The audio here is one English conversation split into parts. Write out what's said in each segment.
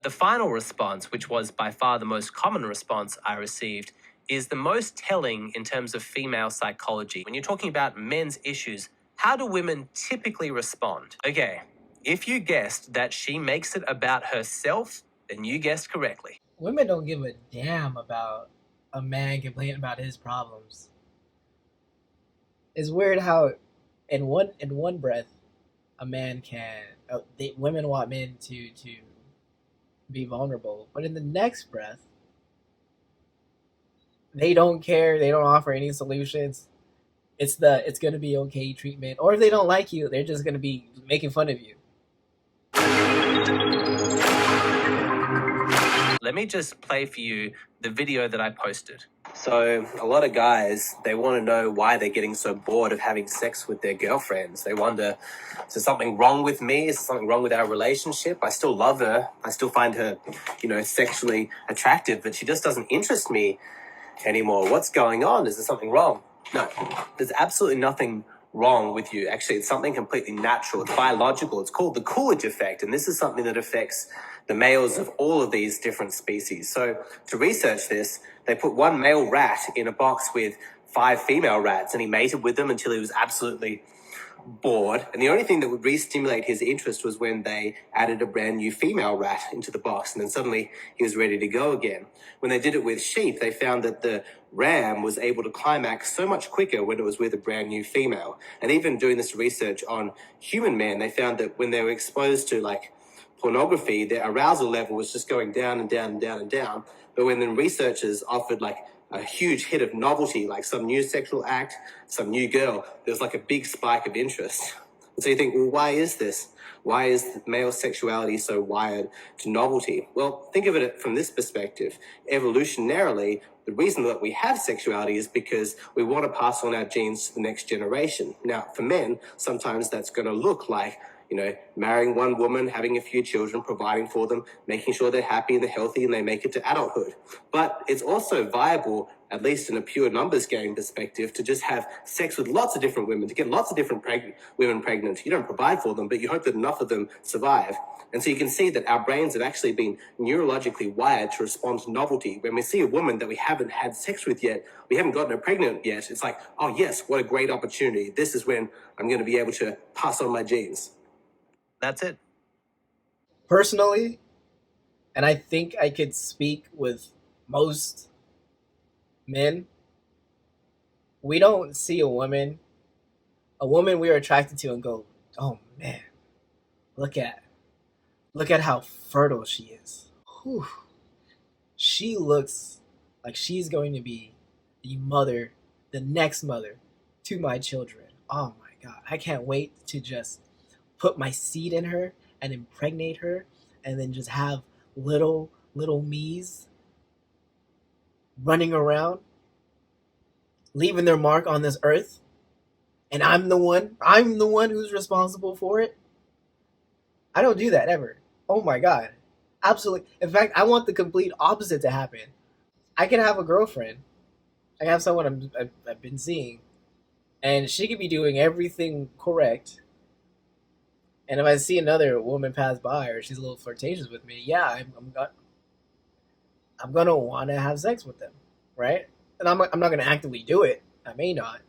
The final response, which was by far the most common response I received, is the most telling in terms of female psychology. When you're talking about men's issues, how do women typically respond? Okay, if you guessed that she makes it about herself, then you guessed correctly. Women don't give a damn about a man complaining about his problems. It's weird how, in one breath, a man can. Women want men to be vulnerable, but in the next breath, they don't care. They don't offer any solutions. It's gonna be okay treatment, or if they don't like you, they're just gonna be making fun of you. Let me just play for you the video that I posted. So, a lot of guys, they want to know why they're getting so bored of having sex with their girlfriends. They wonder, is there something wrong with me? Is there something wrong with our relationship? I still love her. I still find her, sexually attractive, but she just doesn't interest me anymore. What's going on? Is there something wrong? No, there's absolutely nothing wrong with you. Actually, it's something completely natural. It's biological. It's called the Coolidge effect, and this is something that affects the males of all of these different species. So to research this, they put one male rat in a box with 5 female rats, and he mated with them until he was absolutely bored, and the only thing that would re-stimulate his interest was when they added a brand new female rat into the box, and then suddenly he was ready to go again. When they did it with sheep, they found that the ram was able to climax so much quicker when it was with a brand new female. And even doing this research on human men, they found that when they were exposed to pornography, their arousal level was just going down and down and down and down. But when the researchers offered a huge hit of novelty, like some new sexual act, some new girl, there was a big spike of interest. And so you think, well, why is this? Why is male sexuality so wired to novelty? Well, think of it from this perspective. Evolutionarily, the reason that we have sexuality is because we want to pass on our genes to the next generation. Now, for men, sometimes that's going to look like marrying one woman, having a few children, providing for them, making sure they're happy and they're healthy and they make it to adulthood. But it's also viable, at least in a pure numbers game perspective, to just have sex with lots of different women, to get lots of different women pregnant. You don't provide for them, but you hope that enough of them survive. And so you can see that our brains have actually been neurologically wired to respond to novelty. When we see a woman that we haven't had sex with yet, we haven't gotten her pregnant yet, it's like, oh yes, what a great opportunity. This is when I'm going to be able to pass on my genes. That's it. Personally, and I think I could speak with most men, we don't see a woman we are attracted to and go, oh man, look at how fertile she is. Whew. She looks like she's going to be the next mother to my children. Oh my god, I can't wait to just put my seed in her and impregnate her, and then just have little me's running around, leaving their mark on this earth, and I'm the one who's responsible for it. I don't do that ever. Oh my god. Absolutely. In fact, I want the complete opposite to happen. I can have a girlfriend. I can have someone I've been seeing, and she could be doing everything correct. And if I see another woman pass by, or she's a little flirtatious with me, yeah, I'm gonna want to have sex with them, right? And I'm not gonna actively do it. I may not,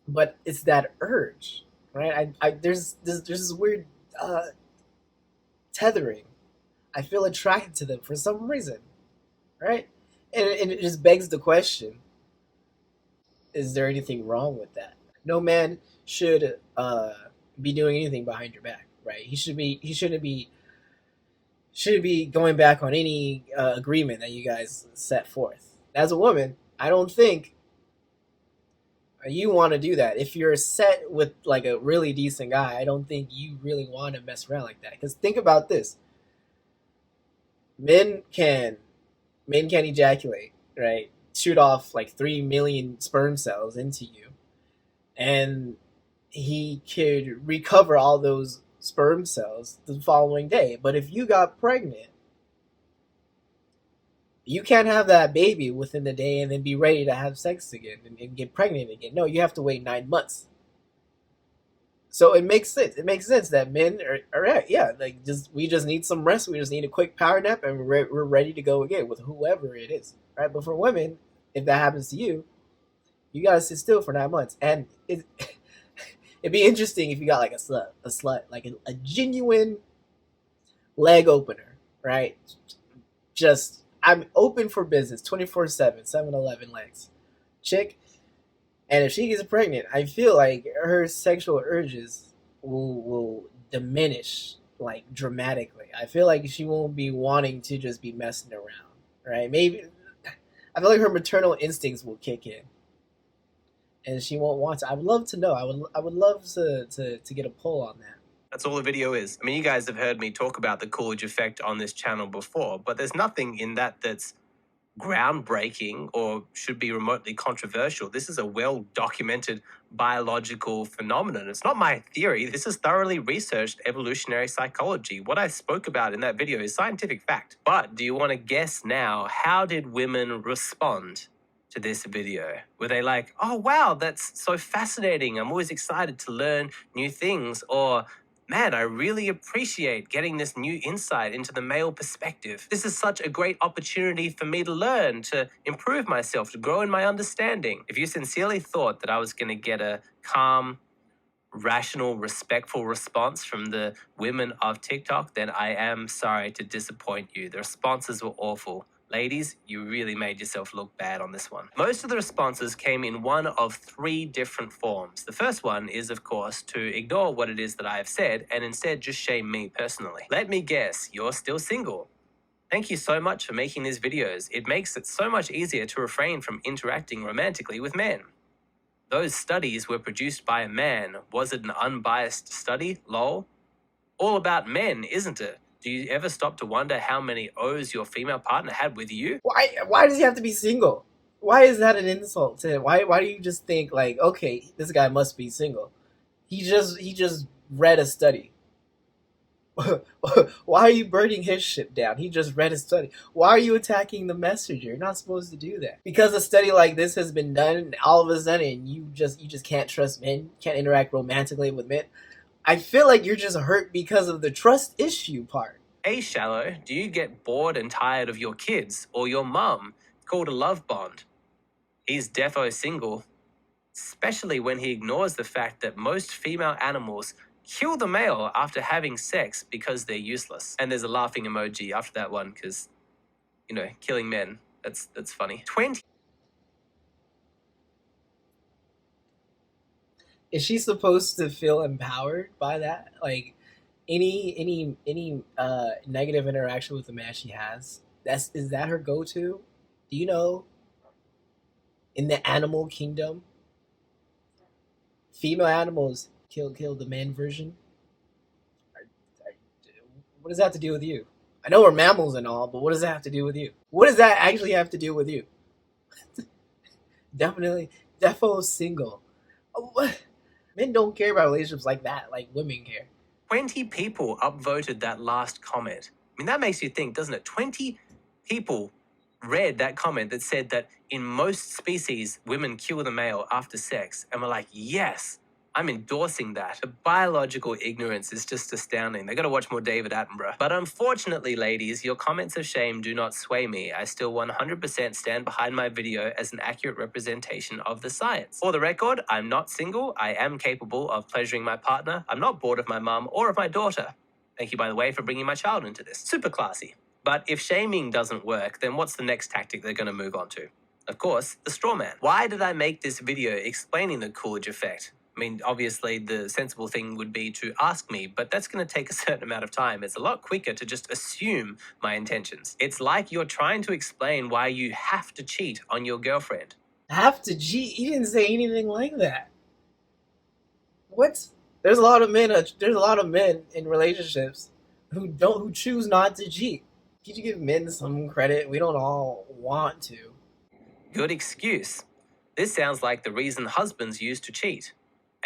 but it's that urge, right? There's this weird tethering. I feel attracted to them for some reason, right? And it just begs the question: is there anything wrong with that? No man should be doing anything behind your back, right? He shouldn't be going back on any agreement that you guys set forth. As a woman, I don't think you want to do that. If you're set with a really decent guy, I don't think you really want to mess around like that. Because think about this: men can ejaculate, right? Shoot off 3 million sperm cells into you, and he could recover all those sperm cells the following day. But if you got pregnant, you can't have that baby within the day and then be ready to have sex again and get pregnant again. No, you have to wait 9 months. So it makes sense. It makes sense that men are right. Yeah, like we just need some rest. We just need a quick power nap, and we're ready to go again with whoever it is, right? But for women, if that happens to you, you gotta sit still for 9 months, and it'd be interesting if you got like a slut, like a genuine leg opener, right? Just I'm open for business 24/7, 7-Eleven legs, chick. And if she gets pregnant, I feel like her sexual urges will diminish like dramatically. I feel like she won't be wanting to just be messing around, right? Maybe I feel like her maternal instincts will kick in, and she won't want to. I would love to know. I would love to get a pull on that. That's all the video is. I mean, you guys have heard me talk about the Coolidge effect on this channel before, but there's nothing in that that's groundbreaking or should be remotely controversial. This is a well-documented biological phenomenon. It's not my theory. This is thoroughly researched evolutionary psychology. What I spoke about in that video is scientific fact. But do you want to guess now, how did women respond to this video? Were they like, oh, wow, that's so fascinating. I'm always excited to learn new things. Or, man, I really appreciate getting this new insight into the male perspective. This is such a great opportunity for me to learn, to improve myself, to grow in my understanding. If you sincerely thought that I was going to get a calm, rational, respectful response from the women of TikTok, then I am sorry to disappoint you. The responses were awful. Ladies, you really made yourself look bad on this one. Most of the responses came in one of 3 different forms. The first one is, of course, to ignore what it is that I have said and instead just shame me personally. Let me guess, you're still single. Thank you so much for making these videos. It makes it so much easier to refrain from interacting romantically with men. Those studies were produced by a man. Was it an unbiased study? Lol. All about men, isn't it? Do you ever stop to wonder how many O's your female partner had with you? Why does he have to be single? Why is that an insult to him? Why do you just think like, okay, this guy must be single? He just read a study. Why are you burning his ship down? He just read a study. Why are you attacking the messenger? You're not supposed to do that. Because a study like this has been done all of a sudden and you just can't trust men, can't interact romantically with men. I feel like you're just hurt because of the trust issue part. Hey, Shallow, do you get bored and tired of your kids or your mum? It's called a love bond. He's defo single, especially when he ignores the fact that most female animals kill the male after having sex because they're useless. And there's a laughing emoji after that one because, you know, killing men, that's funny. 20 Is she supposed to feel empowered by that? Like any negative interaction with the man she has, is that her go-to? Do you know, in the animal kingdom, female animals kill the man version? What does that have to do with you? I know we're mammals and all, but what does that have to do with you? What does that actually have to do with you? Definitely, defo single. What? Men don't care about relationships like that, like women care. 20 people upvoted that last comment. I mean, that makes you think, doesn't it? 20 people read that comment that said that in most species, women kill the male after sex. And we're like, yes, I'm endorsing that. The biological ignorance is just astounding. They got to watch more David Attenborough. But unfortunately, ladies, your comments of shame do not sway me. I still 100% stand behind my video as an accurate representation of the science. For the record, I'm not single. I am capable of pleasuring my partner. I'm not bored of my mum or of my daughter. Thank you, by the way, for bringing my child into this. Super classy. But if shaming doesn't work, then what's the next tactic they're going to move on to? Of course, the straw man. Why did I make this video explaining the Coolidge effect? I mean, obviously, the sensible thing would be to ask me, but that's going to take a certain amount of time. It's a lot quicker to just assume my intentions. It's like you're trying to explain why you have to cheat on your girlfriend. Have to cheat? He didn't say anything like that. What? There's a lot of men. There's a lot of men in relationships who choose not to cheat. Could you give men some credit? We don't all want to. Good excuse. This sounds like the reason husbands use to cheat.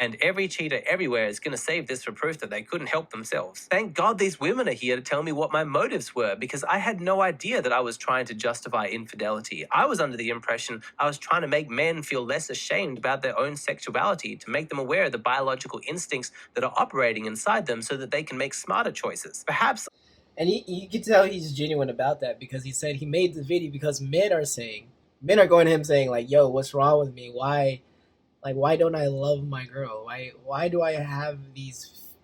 And every cheater everywhere is going to save this for proof that they couldn't help themselves. Thank God these women are here to tell me what my motives were, because I had no idea that I was trying to justify infidelity. I was under the impression I was trying to make men feel less ashamed about their own sexuality, to make them aware of the biological instincts that are operating inside them so that they can make smarter choices. Perhaps. And you can tell he's genuine about that, because he said he made the video because men are going to him saying like, yo, what's wrong with me? Why don't I love my girl? Why do I have these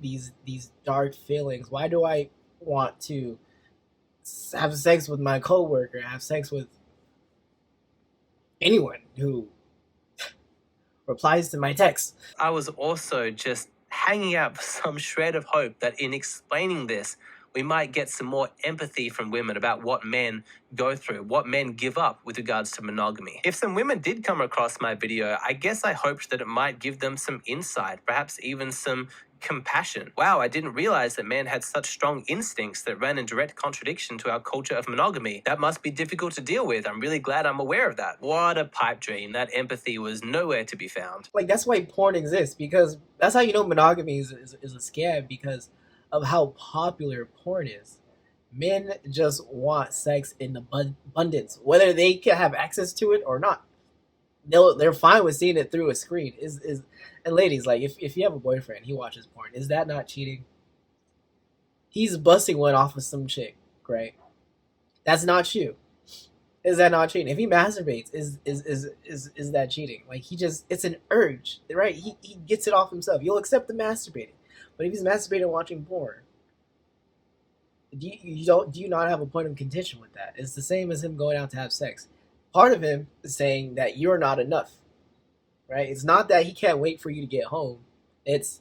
dark feelings? Why do I want to have sex with my coworker, have sex with anyone who replies to my text? I was also just hanging out for some shred of hope that in explaining this, we might get some more empathy from women about what men go through, what men give up with regards to monogamy. If some women did come across my video, I guess I hoped that it might give them some insight, perhaps even some compassion. Wow, I didn't realize that men had such strong instincts that ran in direct contradiction to our culture of monogamy. That must be difficult to deal with. I'm really glad I'm aware of that. What a pipe dream. That empathy was nowhere to be found. Like, that's why porn exists, because that's how you know monogamy is a scam, because of how popular porn is. Men just want sex in abundance, whether they can have access to it or not. They're fine with seeing it through a screen. And ladies, like, if you have a boyfriend, he watches porn, is that not cheating? He's busting one off of some chick, right? That's not you. Is that not cheating? If he masturbates, is that cheating? Like, it's an urge, right? He gets it off himself. You'll accept the masturbating. But if he's masturbating watching porn, do you not have a point of contention with that? It's the same as him going out to have sex. Part of him is saying that you're not enough, right? It's not that he can't wait for you to get home. It's,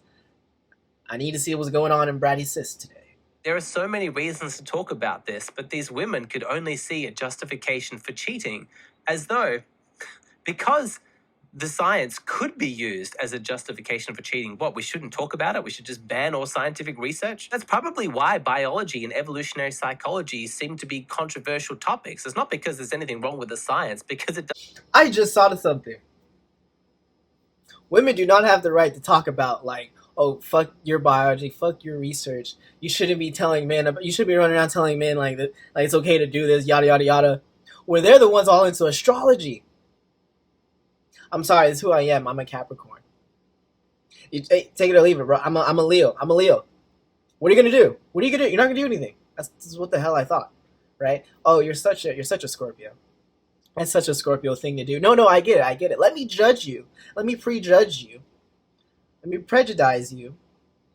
I need to see what's going on in Braddy's sis today. There are so many reasons to talk about this, but these women could only see a justification for cheating as though, because the science could be used as a justification for cheating, we shouldn't talk about it? We should just ban all scientific research? That's probably why biology and evolutionary psychology seem to be controversial topics. It's not because there's anything wrong with the science, because it does. I just thought of something. Women do not have the right to talk about, like, oh, fuck your biology, fuck your research. You shouldn't be telling men, you should be running around telling men like that, like it's okay to do this, yada yada yada. Where they're the ones all into astrology. I'm sorry, it's who I am. I'm a Capricorn. You take it or leave it, bro. I'm a Leo. I'm a Leo. What are you gonna do? What are you gonna do? You're not gonna do anything. This is what the hell I thought, right? Oh, you're such a Scorpio. That's such a Scorpio thing to do. No, I get it. Let me judge you. Let me prejudge you. Let me prejudice you.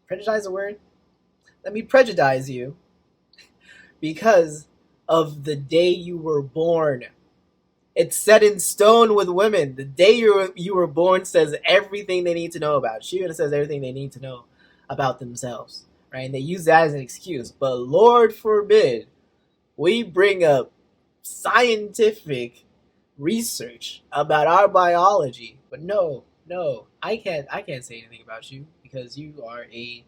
Prejudice a word? Let me prejudice you because of the day you were born. It's set in stone with women. The day you were born says everything they need to know about you, and it says everything they need to know about themselves, right? And they use that as an excuse. But Lord forbid we bring up scientific research about our biology. But no, I can't say anything about you because you are a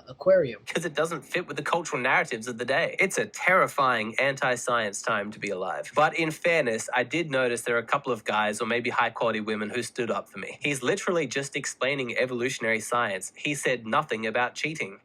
aquarium. Because it doesn't fit with the cultural narratives of the day. It's a terrifying anti-science time to be alive. But in fairness, I did notice there are a couple of guys, or maybe high-quality women, who stood up for me. He's literally just explaining evolutionary science. He said nothing about cheating.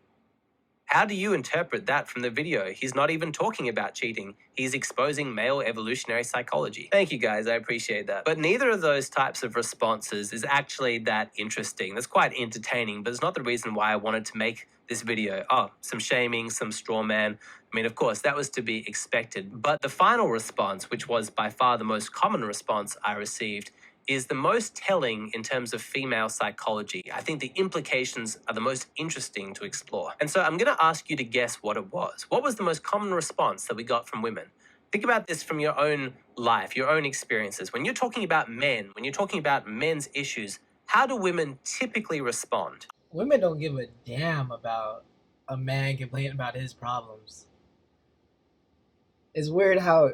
How do you interpret that from the video? He's not even talking about cheating. He's exposing male evolutionary psychology. Thank you, guys. I appreciate that. But neither of those types of responses is actually that interesting. That's quite entertaining, but it's not the reason why I wanted to make this video. Oh, some shaming, some straw man. I mean, of course, that was to be expected. But the final response, which was by far the most common response I received, is the most telling in terms of female psychology. I think the implications are the most interesting to explore. And so I'm going to ask you to guess what it was. What was the most common response that we got from women? Think about this from your own life, your own experiences. When you're talking about men, when you're talking about men's issues, how do women typically respond? Women don't give a damn about a man complaining about his problems. It's weird how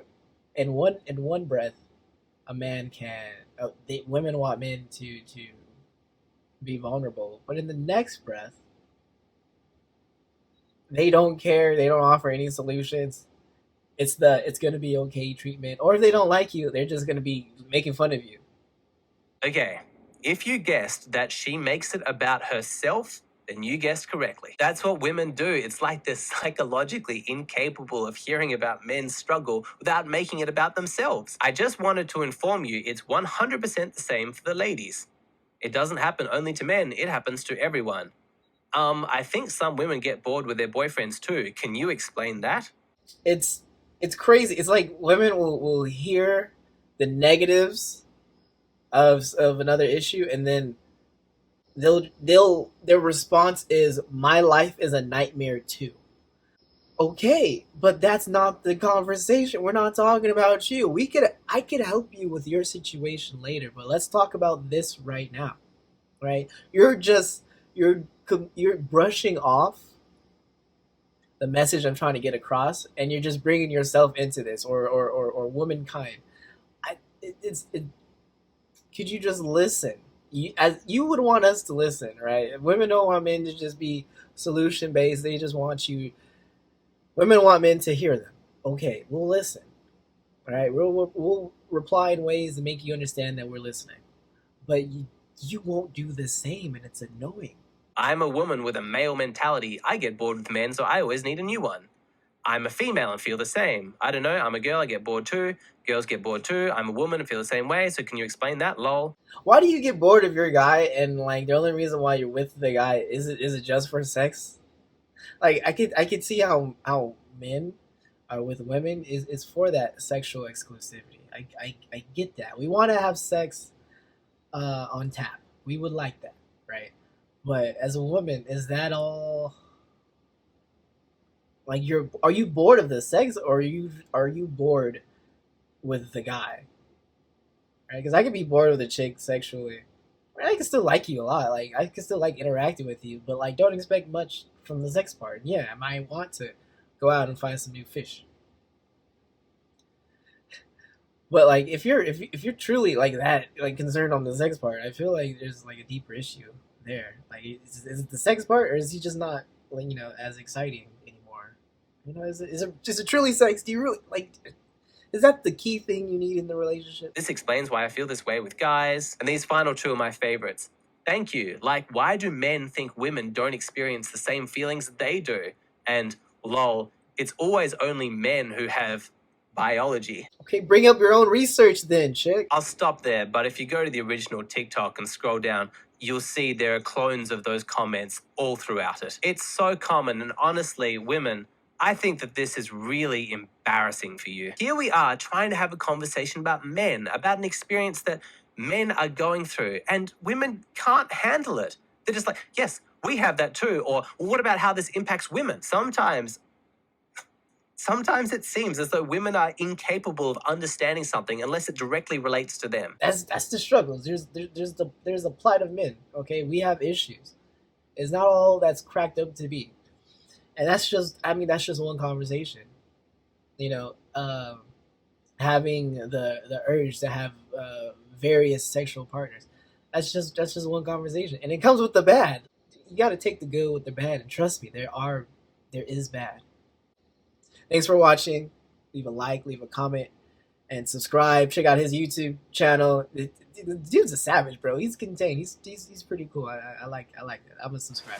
in one breath a man can women want men to be vulnerable, but in the next breath they don't care, they don't offer any solutions. It's gonna be okay treatment, or if they don't like you, they're just gonna be making fun of you. Okay, If you guessed that she makes it about herself, then you guessed correctly. That's what women do. It's like they're psychologically incapable of hearing about men's struggle without making it about themselves. I just wanted to inform you it's 100% the same for the ladies. It doesn't happen only to men, it happens to everyone. I think some women get bored with their boyfriends too. Can you explain that? It's crazy. It's like women will hear the negatives of another issue, and then their response is, my life is a nightmare too. Okay, but that's not the conversation. We're not talking about you. I could help you with your situation later, but let's talk about this right now. Right? You're brushing off the message I'm trying to get across, and you're just bringing yourself into this, or womankind. Could you just listen? You would want us to listen, right? Women don't want men to just be solution based. They just want you. Women want men to hear them. Okay, we'll listen. All right, we'll reply in ways to make you understand that we're listening. But you won't do the same, and it's annoying. I'm a woman with a male mentality. I get bored with men, so I always need a new one. I'm a female and feel the same. I don't know, I'm a girl, I get bored too. Girls get bored too. I'm a woman and feel the same way, so can you explain that? Lol. Why do you get bored of your guy, and like the only reason why you're with the guy is it just for sex? Like I could see how men are with women is for that sexual exclusivity. I get that. We want to have sex on tap. We would like that, right? But as a woman, is that all? Like, are you bored of the sex, or are you bored with the guy? Right? Because I could be bored with a chick sexually. I can still like you a lot. Like, I can still like interacting with you, but like, don't expect much from the sex part. Yeah, I might want to go out and find some new fish. But like, if you're truly like that, like concerned on the sex part, I feel like there's like a deeper issue there. Like, is it the sex part, or is he just not, like, as exciting anymore? Is it truly sex? Do you really like? Is that the key thing you need in the relationship? This explains why I feel this way with guys. And these final two are my favorites. Thank you. Like, why do men think women don't experience the same feelings that they do? And lol, it's always only men who have biology. Okay, bring up your own research then, chick. I'll stop there, but if you go to the original TikTok and scroll down, you'll see there are clones of those comments all throughout it. It's so common, and honestly, women, I think that this is really embarrassing for you. Here we are trying to have a conversation about men, about an experience that men are going through, and women can't handle it. They're just like, yes, we have that too. Or, well, what about how this impacts women? Sometimes it seems as though women are incapable of understanding something unless it directly relates to them. That's the struggles. There's the plight of men. Okay, we have issues. It's not all that's cracked up to be. And that's just one conversation. Having the urge to have various sexual partners. That's just one conversation, and it comes with the bad. You got to take the good with the bad, and trust me, there is bad. Thanks for watching. Leave a like, leave a comment, and subscribe. Check out his YouTube channel. The dude's a savage, bro. He's contained. He's pretty cool. I like that. I'm gonna subscribe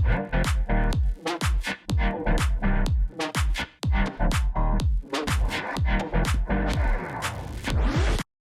to him.